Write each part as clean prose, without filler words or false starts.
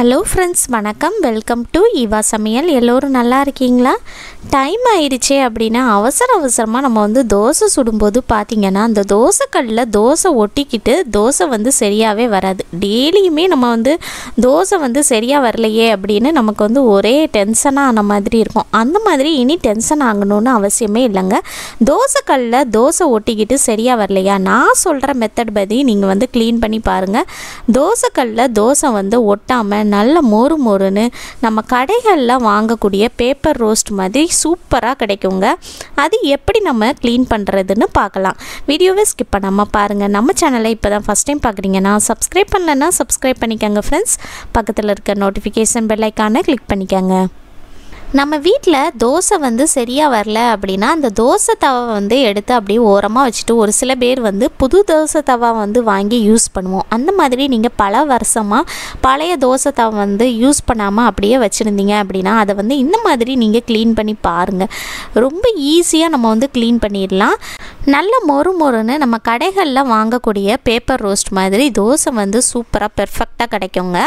Hello friends, வணக்கம். Welcome to Eva சமையல். எல்லோரும் நல்லா இருக்கீங்களா? டைம் ஆயிடுச்சே அப்படின்னா அவசரமாக நம்ம தோசை சுடும்போது பார்த்திங்கன்னா அந்த தோசைக்கல்லில் தோசை ஒட்டிக்கிட்டு தோசை சரியாகவே வராது. டெய்லியுமே நம்ம தோசை சரியாக வரலையே அப்படின்னு நமக்கு ஒரே டென்ஷனாக ஆன மாதிரி இருக்கும். அந்த மாதிரி இனி டென்ஷன் ஆகணும்னு அவசியமே இல்லைங்க. தோசைக்கல்லில் தோசை ஒட்டிக்கிட்டு சரியாக வரலையா, நான் சொல்கிற மெத்தட் படி நீங்கள் க்ளீன் பண்ணி பாருங்கள். தோசைக்கல்லில் தோசை ஒட்டாமல் நல்ல மொறு மொறுன்னு நம்ம கடைகளில் வாங்கக்கூடிய பேப்பர் ரோஸ்ட் மாதிரி சூப்பராக கிடைக்குங்க. அது எப்படி நம்ம க்ளீன் பண்ணுறதுன்னு பார்க்கலாம். வீடியோவை ஸ்கிப் பண்ணாமல் பாருங்கள். நம்ம சேனலை இப்போ தான் ஃபஸ்ட் டைம் பார்க்குறீங்கன்னா சப்ஸ்கிரைப் பண்ணலைன்னா சப்ஸ்கிரைப் பண்ணிக்கோங்க ஃப்ரெண்ட்ஸ். பக்கத்தில் இருக்க நோட்டிஃபிகேஷன் பெல் ஐக்கானை கிளிக் பண்ணிக்கோங்க. நம்ம வீட்டில் தோசை சரியாக வரல அப்படின்னா அந்த தோசை தவா எடுத்து அப்படியே ஓரமாக வச்சுட்டு, ஒரு சில பேர் புது தோசை தவா வாங்கி யூஸ் பண்ணுவோம். அந்த மாதிரி நீங்கள் பல வருஷமாக பழைய தோசை தவா யூஸ் பண்ணாமல் அப்படியே வச்சுருந்தீங்க அப்படின்னா அதை இந்த மாதிரி நீங்கள் க்ளீன் பண்ணி பாருங்கள். ரொம்ப ஈஸியாக நம்ம க்ளீன் பண்ணிடலாம். நல்ல மொறு மொறுன்னு நம்ம கடைகளில் வாங்கக்கூடிய பேப்பர் ரோஸ்ட் மாதிரி தோசை சூப்பராக பெர்ஃபெக்டாக கிடைக்குங்க.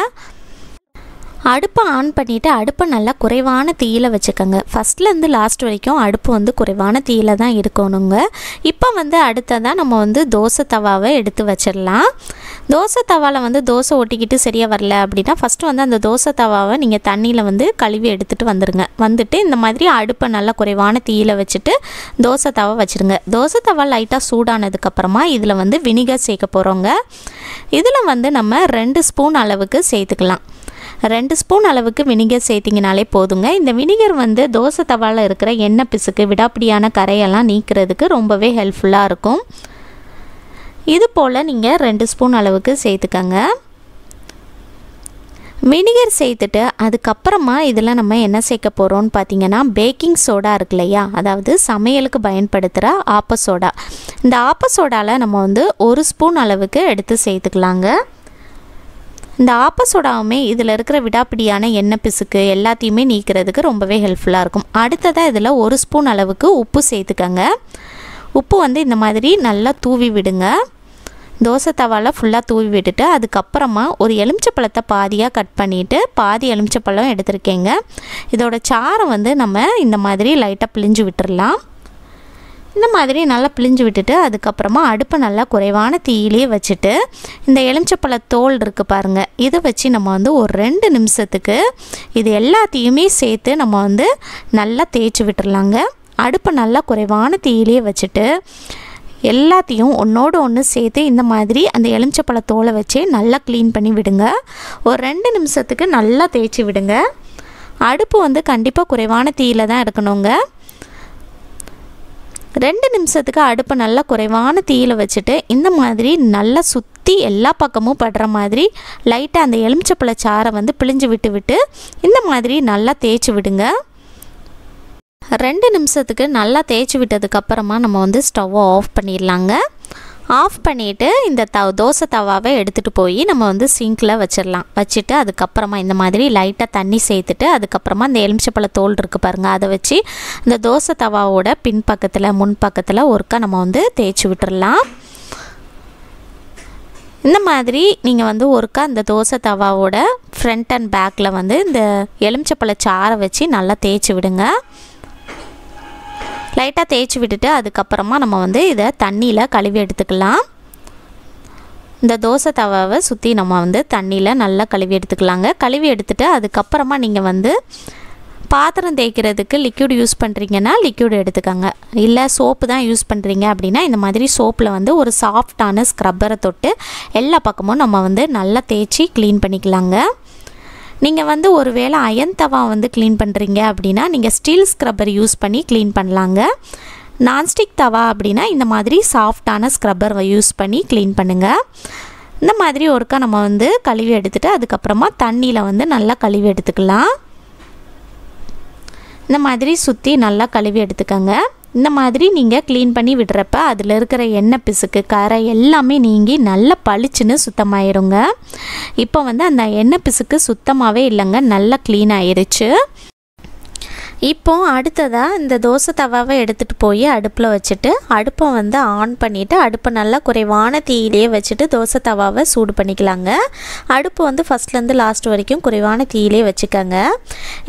அடுப்பை ஆன் பண்ணிவிட்டு அடுப்பை நல்லா குறைவான தீயில் வச்சுக்கோங்க. ஃபஸ்ட்லேருந்து லாஸ்ட் வரைக்கும் அடுப்பு குறைவான தீயில் தான் இருக்கணுங்க. இப்போ அடுத்ததான் நம்ம தோசை தவாவை எடுத்து வச்சிடலாம். தோசை தவாவில் தோசை ஒட்டிக்கிட்டு சரியாக வரல அப்படின்னா ஃபஸ்ட்டு அந்த தோசை தவாவை நீங்கள் தண்ணியில் கழுவி எடுத்துகிட்டு வந்துட்டு இந்த மாதிரி அடுப்பை நல்லா குறைவான தீயில் வச்சுட்டு தோசை தவா வச்சுருங்க. தோசை தவா லைட்டாக சூடானதுக்கப்புறமா இதில் வினிகர் சேர்க்க போகிறோங்க. இதில் நம்ம 2 ஸ்பூன் அளவுக்கு சேர்த்துக்கலாம். 2 ஸ்பூன் அளவுக்கு வினிகர் சேர்த்திங்கனாலே போதுங்க. இந்த வினிகர் தோசை தவாவில் இருக்கிற எண்ணெய் பிசுக்கு விடாப்பிடியான கரையெல்லாம் நீக்கிறதுக்கு ரொம்பவே ஹெல்ப்ஃபுல்லாக இருக்கும். இது போல் நீங்கள் 2 ஸ்பூன் அளவுக்கு சேர்த்துக்கங்க. வினிகர் சேர்த்துட்டு அதுக்கப்புறமா இதில் நம்ம என்ன சேர்க்க போகிறோம்னு பார்த்திங்கன்னா பேக்கிங் சோடா இருக்கு இல்லையா, அதாவது சமையலுக்கு பயன்படுத்துகிற ஆப்ப சோடா. இந்த ஆப்ப சோடாவில் நம்ம 1 ஸ்பூன் அளவுக்கு எடுத்து சேர்த்துக்கலாங்க. இந்த ஆப்ப சோடாவுமே இதில் இருக்கிற விடாப்பிடியான எண்ணெய் பிசுக்கு எல்லாத்தையுமே நீக்கிறதுக்கு ரொம்பவே ஹெல்ப்ஃபுல்லாக இருக்கும். அடுத்ததாக இதில் 1 ஸ்பூன் அளவுக்கு உப்பு சேர்த்துக்கங்க. உப்பு இந்த மாதிரி நல்லா தூவி விடுங்க. தோசை தவாவில் ஃபுல்லாக தூவி விட்டுட்டு அதுக்கப்புறமா ஒரு எலுமிச்சப்பழத்தை பாதியாக கட் பண்ணிவிட்டு பாதி எலுமிச்சப்பழம் எடுத்துருக்கேங்க. இதோட சாறை நம்ம இந்த மாதிரி லைட்டாக பிழிஞ்சு விட்டுடலாம். இந்த மாதிரி நல்லா பிழிஞ்சு விட்டுட்டு அதுக்கப்புறமா அடுப்பை நல்லா குறைவான தீயிலே வச்சுட்டு இந்த எலுமிச்சப்பழ தோல் இருக்குது பாருங்கள், இதை வச்சு நம்ம ஒரு 2 நிமிஷத்துக்கு இது எல்லாத்தையுமே சேர்த்து நம்ம நல்லா தேய்ச்சி விட்டுடலாங்க. அடுப்பை நல்லா குறைவான தீயிலே வச்சுட்டு எல்லாத்தையும் ஒன்றோடு ஒன்று சேர்த்து இந்த மாதிரி அந்த எலுமிச்சப்பழ தோலை வச்சு நல்லா க்ளீன் பண்ணி விடுங்க. ஒரு 2 நிமிஷத்துக்கு நல்லா தேய்ச்சி விடுங்க. அடுப்பு கண்டிப்பாக குறைவான தீயில் தான் இருக்கணுங்க. 2 நிமிஷத்துக்கு அடுப்பை நல்லா குறைவான தீயில் வச்சுட்டு இந்த மாதிரி நல்லா சுற்றி எல்லா பக்கமும் படுற மாதிரி லைட்டாக அந்த எலுமிச்சப்பழ சாறை பிழிஞ்சு விட்டு இந்த மாதிரி நல்லா தேய்ச்சி விடுங்க. 2 நிமிஷத்துக்கு நல்லா தேய்ச்சி விட்டதுக்கப்புறமா நம்ம ஸ்டவ்வை ஆஃப் பண்ணிடலாங்க. ஆஃப் பண்ணிவிட்டு இந்த தோசை தவாவை எடுத்துகிட்டு போய் நம்ம சிங்கில் வச்சிடலாம். வச்சுட்டு அதுக்கப்புறமா இந்த மாதிரி லைட்டாக தண்ணி சேர்த்துட்டு அதுக்கப்புறமா இந்த எலுமிச்சப்பழ தோல் இருக்குது பாருங்கள், அதை வச்சு இந்த தோசை தவாவோட பின்பக்கத்தில் முன்பக்கத்தில் ஒருக்கா நம்ம தேய்ச்சி விட்டுடலாம். இந்த மாதிரி நீங்கள் ஒருக்கா இந்த தோசை தவாவோட ஃப்ரண்ட் அண்ட் பேக்கில் இந்த எலுமிச்சப்பழ சாறை வச்சு நல்லா தேய்ச்சி விடுங்க. லைட்டாக தேய்ச்சி விட்டுட்டு அதுக்கப்புறமா நம்ம இதை தண்ணியில் கழுவி எடுத்துக்கலாம். இந்த தோசை தவாவை சுற்றி நம்ம தண்ணியில் நல்லா கழுவி எடுத்துக்கலாங்க. கழுவி எடுத்துகிட்டு அதுக்கப்புறமா நீங்கள் பாத்திரம் தேய்க்கிறதுக்கு லிக்யூட் யூஸ் பண்ணுறீங்கன்னா லிக்யூட் எடுத்துக்கோங்க. இல்லை சோப்பு தான் யூஸ் பண்ணுறீங்க அப்படின்னா இந்த மாதிரி சோப்பில் ஒரு சாஃப்டான ஸ்க்ரப்பரை தொட்டு எல்லா பக்கமும் நம்ம நல்லா தேய்ச்சி க்ளீன் பண்ணிக்கலாங்க. நீங்கள் ஒரு வேளை அயன் தவா க்ளீன் பண்ணுறீங்க அப்படின்னா நீங்கள் ஸ்டீல் ஸ்க்ரப்பர் யூஸ் பண்ணி க்ளீன் பண்ணலாங்க. நான்ஸ்டிக் தவா அப்படின்னா இந்த மாதிரி சாஃப்டான ஸ்க்ரப்பர் யூஸ் பண்ணி க்ளீன் பண்ணுங்கள். இந்த மாதிரி ஒருக்கா நம்ம கழுவி எடுத்துகிட்டு அதுக்கப்புறமா தண்ணியில் நல்லா கழுவி எடுத்துக்கலாம். இந்த மாதிரி சுற்றி நல்லா கழுவி எடுத்துக்கோங்க. இந்த மாதிரி நீங்கள் க்ளீன் பண்ணி விடுறப்ப அதில் இருக்கிற எண்ணெய் பிசுக்கு கரை எல்லாமே நீங்கி நல்லா பளிச்சுன்னு சுத்தமாயிருங்க. இப்போ அந்த எண்ணெய் பிசுக்கு சுத்தமாகவே இல்லைங்க, நல்லா க்ளீன் ஆயிருச்சு. இப்போ அடுத்ததாக இந்த தோசை தவாவை எடுத்துகிட்டு போய் அடுப்பில் வச்சுட்டு அடுப்பை வந்து ஆன் பண்ணிவிட்டு அடுப்பை நல்லா குறைவான தீயிலே வச்சுட்டு தோசை தவாவை சூடு பண்ணிக்கலாங்க. அடுப்பு வந்து ஃபஸ்ட்லேருந்து லாஸ்ட் வரைக்கும் குறைவான தீயிலே வச்சுக்கோங்க.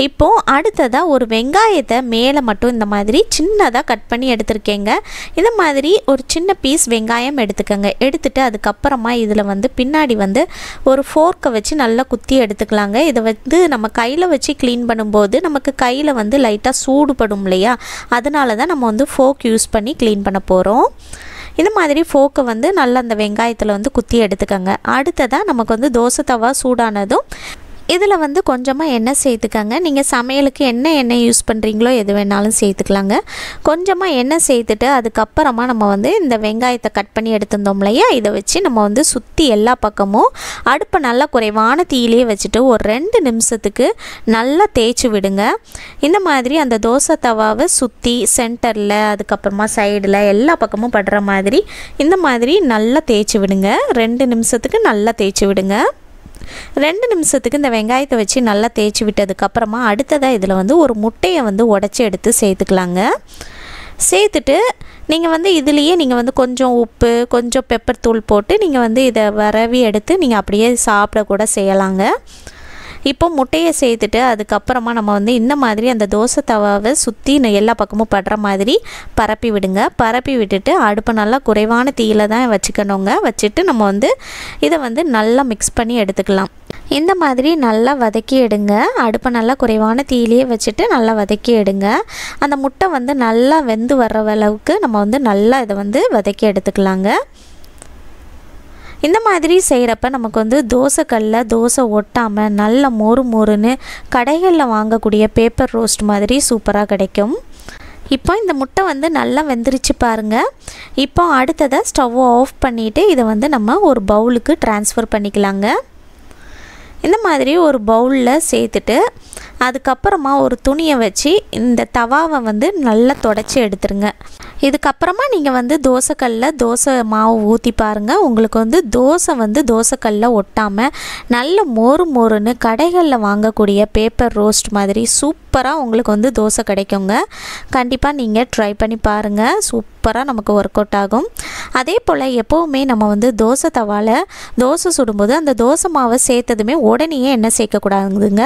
இப்போது அடுத்ததாக ஒரு வெங்காயத்தை மேலே மட்டும் இந்த மாதிரி சின்னதாக கட் பண்ணி எடுத்துருக்கேங்க. இந்த மாதிரி ஒரு சின்ன பீஸ் வெங்காயம் எடுத்துக்கோங்க. எடுத்துகிட்டு அதுக்கப்புறமா இதில் வந்து பின்னாடி வந்து ஒரு ஃபோர்க்கை வச்சு நல்லா குத்தி எடுத்துக்கலாங்க. இதை வந்து நம்ம கையில் வச்சு க்ளீன் பண்ணும்போது நமக்கு கையில் வந்து லைட்டாக சூடுபடும் இல்லையா, அதனால தான் நம்ம வந்து ஃபோர்க் யூஸ் பண்ணி க்ளீன் பண்ண போகிறோம். இந்த மாதிரி ஃபோர்க்கை வந்து நல்லா அந்த வெங்காயத்தில் வந்து குத்தி எடுத்துக்கோங்க. அடுத்ததாக நமக்கு வந்து தோசை தவா சூடானதும் இதில் வந்து கொஞ்சமாக எண்ணெய் சேர்த்துக்கங்க. நீங்கள் சமையலுக்கு என்ன எண்ணெய் யூஸ் பண்ணுறீங்களோ எது வேணாலும் சேர்த்துக்கலாங்க. கொஞ்சமாக எண்ணெய் சேர்த்துட்டு அதுக்கப்புறமா நம்ம வந்து இந்த வெங்காயத்தை கட் பண்ணி எடுத்துருந்தோம் இல்லையா, இதை வச்சு நம்ம வந்து சுற்றி எல்லா பக்கமும் அடுப்பை நல்லா குறைவான தீயிலே வச்சுட்டு ஒரு 2 நிமிஷத்துக்கு நல்லா தேய்ச்சி விடுங்க. இந்த மாதிரி அந்த தோசை தவாவை சுற்றி சென்டரில் அதுக்கப்புறமா சைடில் எல்லா பக்கமும் படுற மாதிரி இந்த மாதிரி நல்லா தேய்ச்சி விடுங்க. 2 நிமிஷத்துக்கு நல்லா தேய்ச்சி விடுங்க. 2 நிமிஷத்துக்கு இந்த வெங்காயத்தை வச்சு நல்லா தேய்ச்சி விட்டதுக்கப்புறமா அடுத்ததாக இதில் வந்து ஒரு முட்டையை வந்து உடச்சி எடுத்து சேர்த்துக்கலாங்க. சேர்த்துட்டு நீங்கள் வந்து இதுலேயே நீங்கள் வந்து கொஞ்சம் உப்பு கொஞ்சம் பெப்பர் தூள் போட்டு நீங்கள் வந்து இதை வரவி எடுத்து நீங்கள் அப்படியே சாப்பிட கூட செய்யலாங்க. இப்போ முட்டையை சேர்த்துட்டு அதுக்கப்புறமா நம்ம வந்து இந்த மாதிரி அந்த தோசை தவாவை சுற்றி எல்லா பக்கமும் படுற மாதிரி பரப்பி விடுங்க. பரப்பி விட்டுட்டு அடுப்பை நல்லா குறைவான தீயில தான் வச்சுக்கணுங்க. வச்சுட்டு நம்ம வந்து இதை வந்து நல்லா மிக்ஸ் பண்ணி எடுத்துக்கலாம். இந்த மாதிரி நல்லா வதக்கி எடுங்க. அடுப்பை நல்லா குறைவான தீயிலே வச்சுட்டு நல்லா வதக்கி எடுங்க. அந்த முட்டை வந்து நல்லா வெந்து வர்ற அளவுக்கு நம்ம வந்து நல்லா இதை வந்து வதக்கி எடுத்துக்கலாங்க. இந்த மாதிரி செய்கிறப்ப நமக்கு வந்து தோசைக்கல்லில் தோசை ஒட்டாமல் நல்ல மொறு மொறுன்னு கடைகளில் வாங்கக்கூடிய பேப்பர் ரோஸ்ட் மாதிரி சூப்பராக கிடைக்கும். இப்போ இந்த முட்டை வந்து நல்லா வெந்துருச்சு பாருங்கள். இப்போ அடுத்ததாக ஸ்டவ் ஆஃப் பண்ணிவிட்டு இதை வந்து நம்ம ஒரு பவுலுக்கு ட்ரான்ஸ்ஃபர் பண்ணிக்கலாங்க. இந்த மாதிரி ஒரு பவுலில் சேர்த்துட்டு அதுக்கப்புறமா ஒரு துணியை வச்சு இந்த தவாவை வந்து நல்லா தொடச்சி எடுத்துருங்க. இதுக்கப்புறமா நீங்கள் வந்து தோசைக்கல்லில் தோசை மாவு ஊற்றி பாருங்கள். உங்களுக்கு வந்து தோசை வந்து தோசைக்கல்லில் ஒட்டாமல் நல்ல மொறு மொறுன்னு கடைகளில் வாங்கக்கூடிய பேப்பர் ரோஸ்ட் மாதிரி சூப்பராக உங்களுக்கு வந்து தோசை கிடைக்குங்க. கண்டிப்பாக நீங்கள் ட்ரை பண்ணி பாருங்கள். சூப்பராக நமக்கு ஒர்க் அவுட் ஆகும். அதே போல் எப்போவுமே நம்ம வந்து தோசை தவாவில் தோசை சுடும்போது அந்த தோசை மாவை சேர்த்ததுமே உடனேயே எண்ணெய் சேர்க்கக்கூடாதுங்க.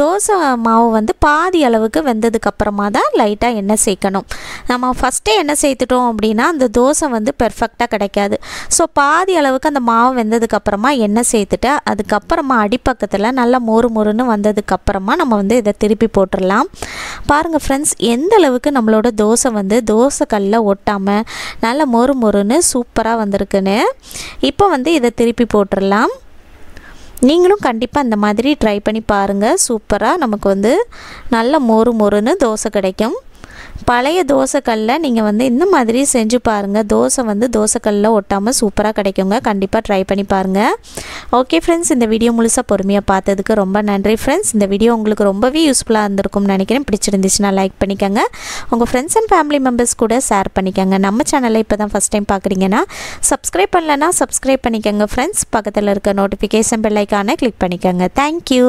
தோசை மாவு வந்து பாதி அளவுக்கு வெந்ததுக்கப்புறமா தான் லைட்டாக எண்ணெய் சேர்க்கணும். நம்ம ஃபஸ்ட்டே எண்ணெய் சேர்த்துட்டோம் அப்படின்னா அந்த தோசை வந்து பெர்ஃபெக்டாக கிடைக்காது. ஸோ பாதி அளவுக்கு அந்த மாவு வெந்ததுக்கப்புறமா எண்ணெய் சேர்த்துட்டு அதுக்கப்புறமா அடிப்பக்கத்தில் நல்லா மொறு மொறுன்னு வந்ததுக்கப்புறமா நம்ம வந்து இதை திருப்பி போட்டுடலாம். பாருங்கள் ஃப்ரெண்ட்ஸ், எந்த அளவுக்கு நம்மளோட தோசை வந்து தோசை கல்லில் ஒட்டாமல் நல்லா மொறு மொறுன்னு சூப்பராக வந்திருக்குன்னு. இப்போ வந்து இதை திருப்பி போட்டுடலாம். நீங்களும் கண்டிப்பாக இந்த மாதிரி ட்ரை பண்ணி பாருங்கள். சூப்பராக நமக்கு வந்து நல்ல மொறு மொறுன்னு தோசை கிடைக்கும். பழைய தோசைக்கல்லில் நீங்கள் வந்து இந்த மாதிரி செஞ்சு பாருங்கள். தோசை வந்து தோசைக்கல்லில் ஒட்டாமல் சூப்பராக கிடைக்குங்க. கண்டிப்பாக ட்ரை பண்ணி பாருங்கள். ஓகே ஃப்ரெண்ட்ஸ், இந்த வீடியோ முழுசாக பொறுமையாக பார்த்ததுக்கு ரொம்ப நன்றி ஃப்ரெண்ட்ஸ். இந்த வீடியோ உங்களுக்கு ரொம்பவே யூஸ்ஃபுல்லாக இருந்திருக்கும்னு நினைக்கிறேன். பிடிச்சிருந்துச்சுன்னா லைக் பண்ணிக்கோங்க. உங்கள் ஃப்ரெண்ட்ஸ் அண்ட் ஃபேமிலி மெம்பர்ஸ் கூட ஷேர் பண்ணிக்கோங்க. நம்ம சேனலை இப்போ தான் ஃபஸ்ட் டைம் பார்க்குறீங்கன்னா சப்ஸ்கிரைப் பண்ணலன்னா சப்ஸ்கிரைப் பண்ணிக்கோங்க ஃப்ரெண்ட்ஸ். பக்கத்தில் இருக்க நோட்டிஃபிகேஷன் பெல் ஐக்கானை கிளிக் பண்ணிக்கோங்க. தேங்க்யூ.